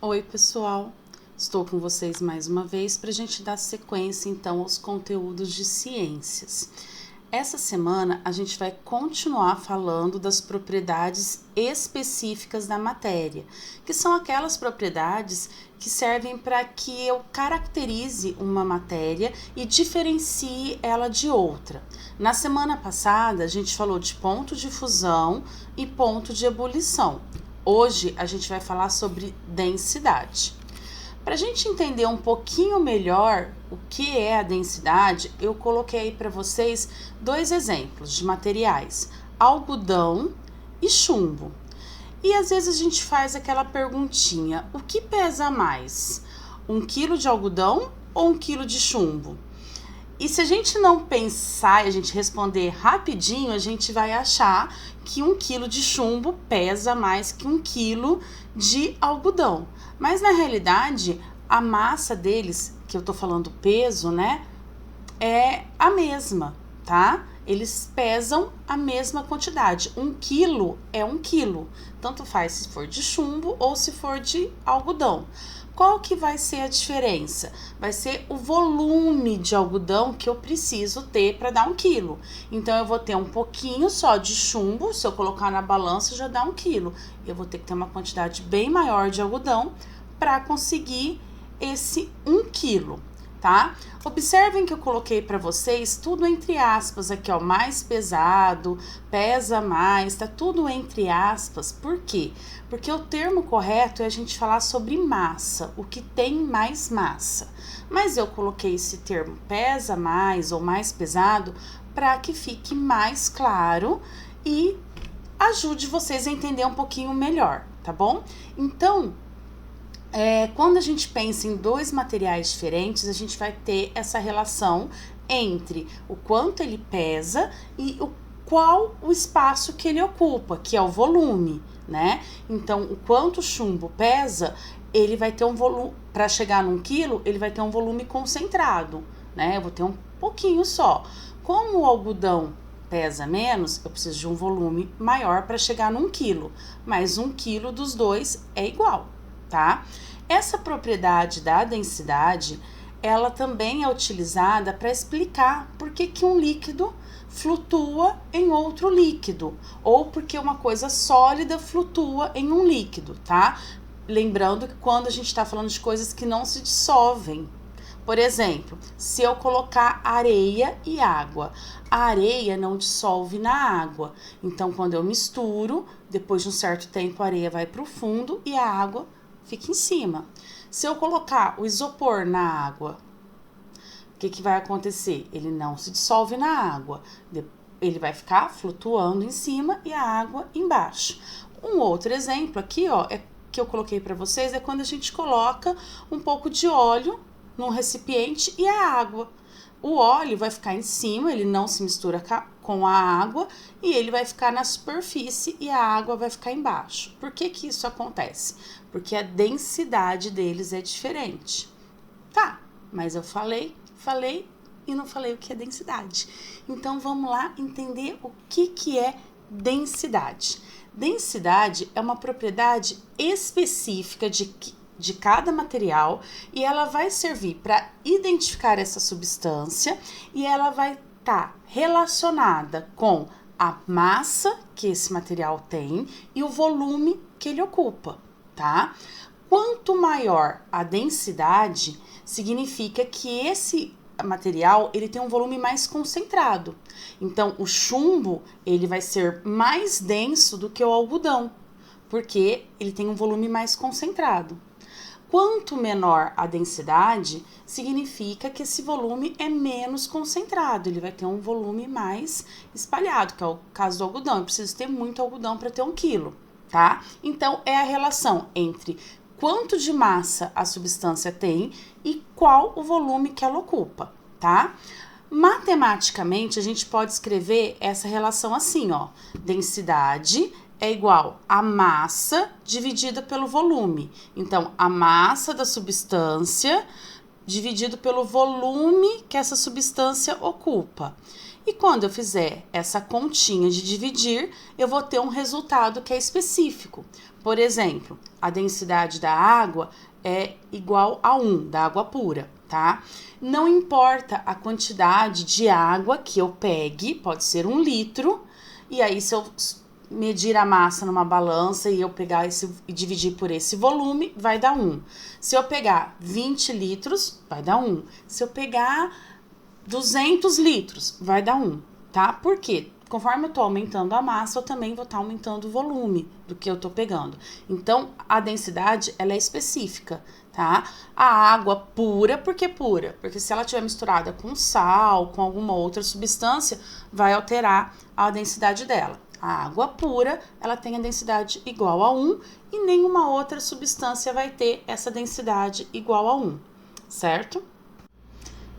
Oi, pessoal! Estou com vocês mais uma vez para a gente dar sequência, então, aos conteúdos de ciências. Essa semana, a gente vai continuar falando das propriedades específicas da matéria, que são aquelas propriedades que servem para que eu caracterize uma matéria e diferencie ela de outra. Na semana passada, a gente falou de ponto de fusão e ponto de ebulição. Hoje a gente vai falar sobre densidade. Para a gente entender um pouquinho melhor o que é a densidade, eu coloquei aí para vocês dois exemplos de materiais: algodão e chumbo. E às vezes a gente faz aquela perguntinha: o que pesa mais? 1 quilo de algodão ou 1 quilo de chumbo? E se a gente não pensar e a gente responder rapidinho, a gente vai achar que 1 quilo de chumbo pesa mais que 1 quilo de algodão. Mas na realidade, a massa deles, que eu tô falando peso, né, é a mesma, tá? Eles pesam a mesma quantidade. 1 quilo é 1 quilo. Tanto faz se for de chumbo ou se for de algodão. Qual que vai ser a diferença? Vai ser o volume de algodão que eu preciso ter para dar 1 quilo. Então, eu vou ter um pouquinho só de chumbo, se eu colocar na balança já dá 1 quilo. Eu vou ter que ter uma quantidade bem maior de algodão para conseguir esse 1 quilo, tá? Observem que eu coloquei para vocês tudo entre aspas aqui, ó, mais pesado, pesa mais, tá tudo entre aspas. Por quê? Porque o termo correto é a gente falar sobre massa, o que tem mais massa. Mas eu coloquei esse termo pesa mais ou mais pesado para que fique mais claro e ajude vocês a entender um pouquinho melhor, tá bom? Então, quando a gente pensa em dois materiais diferentes, a gente vai ter essa relação entre o quanto ele pesa e qual o espaço que ele ocupa, que é o volume, né? Então, o quanto o chumbo pesa, ele vai ter um volume, para chegar num quilo, ele vai ter um volume concentrado, né? Eu vou ter um pouquinho só. Como o algodão pesa menos, eu preciso de um volume maior para chegar num quilo, mas 1 quilo dos dois é igual, tá? Essa propriedade da densidade, ela também é utilizada para explicar por que um líquido flutua em outro líquido, ou porque uma coisa sólida flutua em um líquido, tá? Lembrando que quando a gente está falando de coisas que não se dissolvem. Por exemplo, se eu colocar areia e água, a areia não dissolve na água. Então, quando eu misturo, depois de um certo tempo a areia vai para o fundo e a água fica em cima. Se eu colocar o isopor na água, o que vai acontecer? Ele não se dissolve na água. Ele vai ficar flutuando em cima e a água embaixo. Um outro exemplo aqui, ó, que eu coloquei para vocês, é quando a gente coloca um pouco de óleo num recipiente e a água. O óleo vai ficar em cima, ele não se mistura com a água e ele vai ficar na superfície e a água vai ficar embaixo. Por que isso acontece? Porque a densidade deles é diferente. Tá, mas eu falei e não falei o que é densidade. Então, vamos lá entender o que é densidade. Densidade é uma propriedade específica de cada material e ela vai servir para identificar essa substância e ela vai estar relacionada com a massa que esse material tem e o volume que ele ocupa, tá? Quanto maior a densidade, significa que esse material ele tem um volume mais concentrado. Então, o chumbo ele vai ser mais denso do que o algodão, porque ele tem um volume mais concentrado. Quanto menor a densidade, significa que esse volume é menos concentrado, ele vai ter um volume mais espalhado, que é o caso do algodão. Eu preciso ter muito algodão para ter 1 quilo, tá? Então, é a relação entre quanto de massa a substância tem e qual o volume que ela ocupa, tá? Matematicamente, a gente pode escrever essa relação assim, ó: densidade é igual a massa dividida pelo volume. Então, a massa da substância dividido pelo volume que essa substância ocupa. E quando eu fizer essa continha de dividir, eu vou ter um resultado que é específico. Por exemplo, a densidade da água é igual a 1, da água pura, tá? Não importa a quantidade de água que eu pegue, pode ser 1 litro, e aí se eu medir a massa numa balança e eu pegar e dividir por esse volume, vai dar 1. Se eu pegar 20 litros, vai dar 1. Se eu pegar 200 litros, vai dar 1, tá? Por quê? Conforme eu tô aumentando a massa, eu também vou estar aumentando o volume do que eu tô pegando. Então, a densidade, ela é específica, tá? A água pura, por que pura? Porque se ela tiver misturada com sal, com alguma outra substância, vai alterar a densidade dela. A água pura, ela tem a densidade igual a 1 e nenhuma outra substância vai ter essa densidade igual a 1, certo?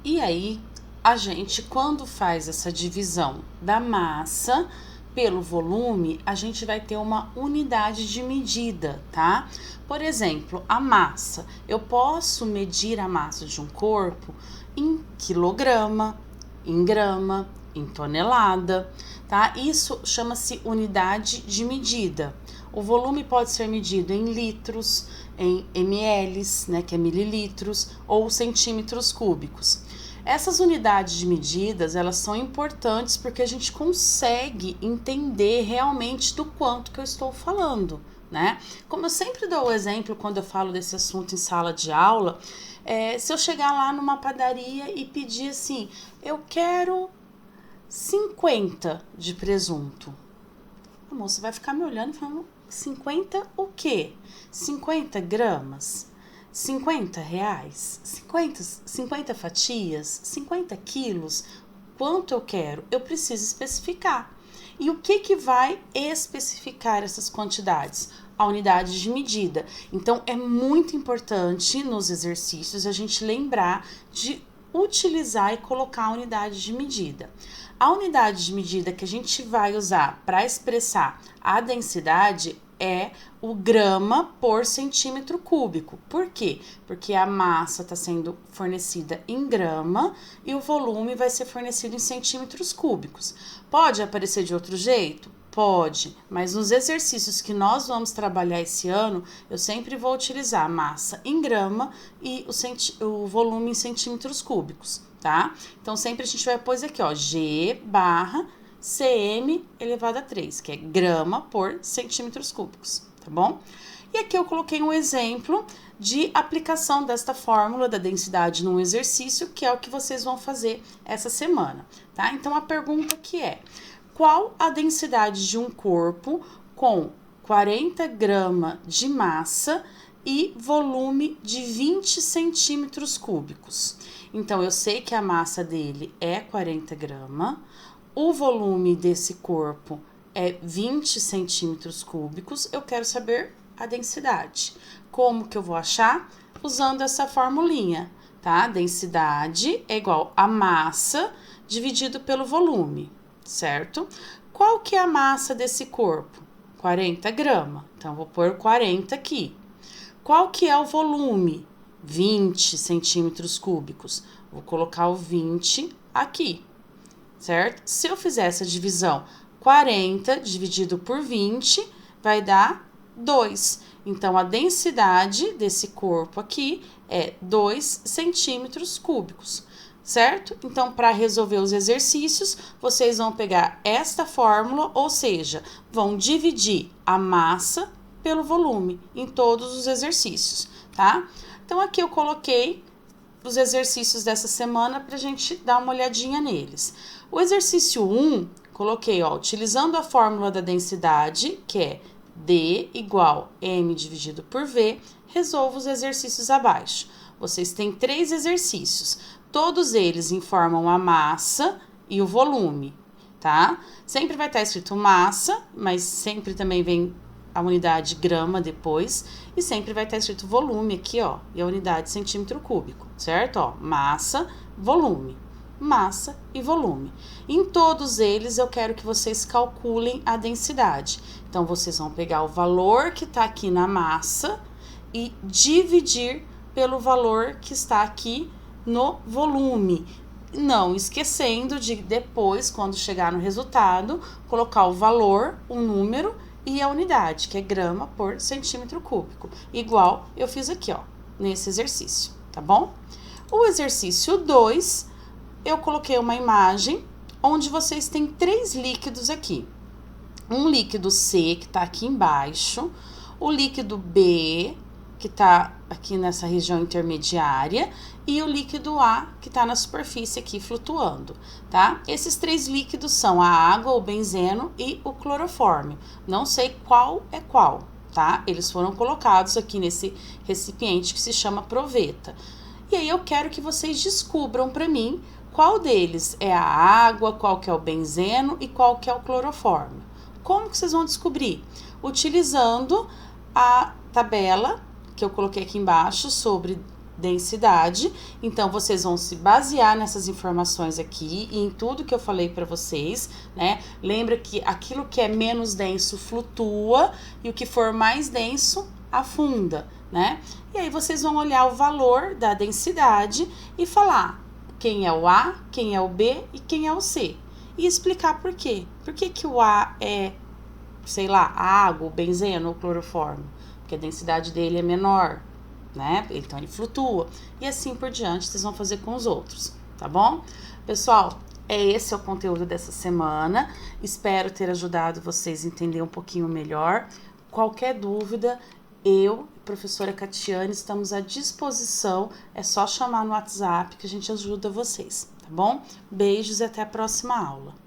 E aí, a gente, quando faz essa divisão da massa pelo volume, a gente vai ter uma unidade de medida, tá? Por exemplo, a massa. Eu posso medir a massa de um corpo em quilograma, em grama, em tonelada, tá? Isso chama-se unidade de medida. O volume pode ser medido em litros, em ml, né, que é mililitros, ou centímetros cúbicos. Essas unidades de medidas, elas são importantes porque a gente consegue entender realmente do quanto que eu estou falando, né? Como eu sempre dou o exemplo quando eu falo desse assunto em sala de aula, se eu chegar lá numa padaria e pedir assim, eu quero 50 de presunto. A moça vai ficar me olhando e falando, 50 o quê? 50 gramas? 50 reais? 50 fatias? 50 quilos? Quanto eu quero? Eu preciso especificar. E o que vai especificar essas quantidades? A unidade de medida. Então, é muito importante nos exercícios a gente lembrar de utilizar e colocar a unidade de medida. A unidade de medida que a gente vai usar para expressar a densidade é o grama por centímetro cúbico. Por quê? Porque a massa está sendo fornecida em grama e o volume vai ser fornecido em centímetros cúbicos. Pode aparecer de outro jeito? Pode, mas nos exercícios que nós vamos trabalhar esse ano, eu sempre vou utilizar a massa em grama e o volume em centímetros cúbicos, tá? Então, sempre a gente vai pôr aqui, ó, G barra cm elevado a 3, que é grama por centímetros cúbicos, tá bom? E aqui eu coloquei um exemplo de aplicação desta fórmula da densidade num exercício, que é o que vocês vão fazer essa semana, tá? Então, a pergunta que é, qual a densidade de um corpo com 40 gramas de massa e volume de 20 centímetros cúbicos? Então, eu sei que a massa dele é 40 gramas, o volume desse corpo é 20 centímetros cúbicos, eu quero saber a densidade. Como que eu vou achar? Usando essa formulinha, tá? Densidade é igual a massa dividido pelo volume, certo? Qual que é a massa desse corpo? 40 gramas, então vou pôr 40 aqui. Qual que é o volume? 20 centímetros cúbicos, vou colocar o 20 aqui. Certo? Se eu fizer essa divisão, 40 dividido por 20 vai dar 2. Então, a densidade desse corpo aqui é 2 centímetros cúbicos, certo? Então, para resolver os exercícios, vocês vão pegar esta fórmula, ou seja, vão dividir a massa pelo volume em todos os exercícios, tá? Então, aqui eu coloquei os exercícios dessa semana para a gente dar uma olhadinha neles. O exercício 1, coloquei, ó, utilizando a fórmula da densidade, que é D igual M dividido por V, resolva os exercícios abaixo. Vocês têm 3 exercícios, todos eles informam a massa e o volume, tá? Sempre vai estar escrito massa, mas sempre também vem a unidade grama depois, e sempre vai estar escrito volume aqui, ó, e a unidade centímetro cúbico, certo? Ó, massa, volume, massa e volume. Em todos eles, eu quero que vocês calculem a densidade. Então, vocês vão pegar o valor que está aqui na massa e dividir pelo valor que está aqui no volume. não esquecendo de depois, quando chegar no resultado, colocar o valor, o número e a unidade, que é grama por centímetro cúbico, igual eu fiz aqui, ó, nesse exercício, tá bom? O exercício 2, eu coloquei uma imagem onde vocês têm 3 líquidos aqui. Um líquido C, que tá aqui embaixo, o líquido B, que tá aqui nessa região intermediária, e o líquido A, que tá na superfície aqui flutuando, tá? Esses 3 líquidos são a água, o benzeno e o clorofórmio. Não sei qual é qual, tá? Eles foram colocados aqui nesse recipiente que se chama proveta. E aí eu quero que vocês descubram para mim qual deles é a água, qual que é o benzeno e qual que é o clorofórmio. Como que vocês vão descobrir? Utilizando a tabela que eu coloquei aqui embaixo sobre densidade. Então, vocês vão se basear nessas informações aqui e em tudo que eu falei para vocês, né? Lembra que aquilo que é menos denso flutua e o que for mais denso afunda, né? E aí vocês vão olhar o valor da densidade e falar quem é o A, quem é o B e quem é o C. E explicar por quê. Por que que o A é, sei lá, a água, o benzeno, o clorofórmio? Porque a densidade dele é menor, né? Então ele flutua. E assim por diante, vocês vão fazer com os outros, tá bom? Pessoal, esse é o conteúdo dessa semana. Espero ter ajudado vocês a entender um pouquinho melhor. Qualquer dúvida, eu, professora Catiane, estamos à disposição. É só chamar no WhatsApp que a gente ajuda vocês, tá bom? Beijos e até a próxima aula.